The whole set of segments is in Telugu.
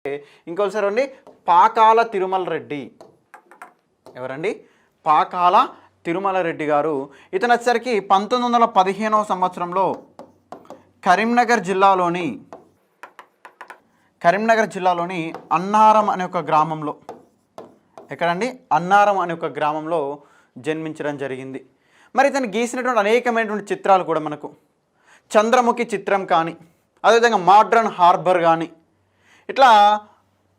ఇంకోసారి అండి పాకాల తిరుమల రెడ్డి. ఎవరండి? పాకాల తిరుమల రెడ్డి గారు. ఇతను వచ్చేసరికి 1915వ సంవత్సరంలో కరీంనగర్ జిల్లాలోని అన్నారం అనే ఒక గ్రామంలో, ఎక్కడండి? అన్నారం అనే ఒక గ్రామంలో జన్మించడం జరిగింది. మరి ఇతను గీసినటువంటి అనేకమైనటువంటి చిత్రాలు కూడా మనకు చంద్రముఖి చిత్రం కానీ, అదేవిధంగా మోడ్రన్ హార్బర్ కానీ, ఇట్లా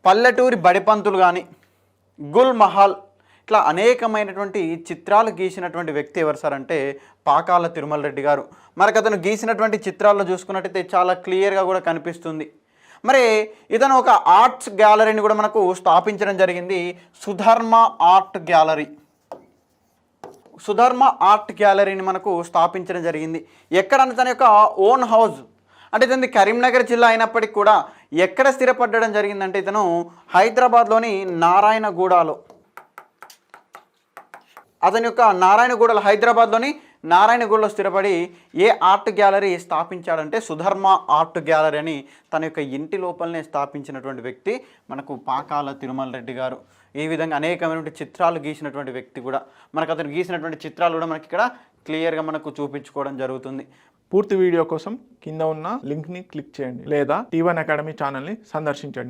పల్లెటూరి బడిపంతులు కానీ, గుల్ మహల్, ఇట్లా అనేకమైనటువంటి చిత్రాలు గీసినటువంటి వ్యక్తి ఎవరు సార్ అంటే పాకాల తిరుమల రెడ్డి గారు. మనకు అతను గీసినటువంటి చిత్రాల్లో చూసుకున్నట్టయితే చాలా క్లియర్గా కూడా కనిపిస్తుంది. మరి ఇతను ఒక ఆర్ట్స్ గ్యాలరీని కూడా మనకు స్థాపించడం జరిగింది, సుధర్మ ఆర్ట్ గ్యాలరీని మనకు స్థాపించడం జరిగింది. ఎక్కడన్నా తన యొక్క ఓన్ హౌస్, అంటే ఇతని కరీంనగర్ జిల్లా అయినప్పటికీ కూడా ఎక్కడ స్థిరపడడం జరిగిందంటే ఇతను హైదరాబాద్లోని నారాయణగూడలో, అతని యొక్క హైదరాబాద్లోని నారాయణగూడలో స్థిరపడి ఏ ఆర్ట్ గ్యాలరీ స్థాపించాడంటే సుధర్మ ఆర్ట్ గ్యాలరీ అని తన యొక్క ఇంటి లోపలనే స్థాపించినటువంటి వ్యక్తి మనకు పాకాల తిరుమల రెడ్డి గారు. ఈ విధంగా అనేకమైనటువంటి చిత్రాలు గీసినటువంటి వ్యక్తి కూడా. మనకు అతను గీసినటువంటి చిత్రాలు కూడా మనకి ఇక్కడ క్లియర్గా మనకు చూపించుకోవడం జరుగుతుంది. పూర్తి వీడియో కోసం కింద ఉన్న లింక్ని క్లిక్ చేయండి లేదా T1 అకాడమీ ఛానల్ని సందర్శించండి.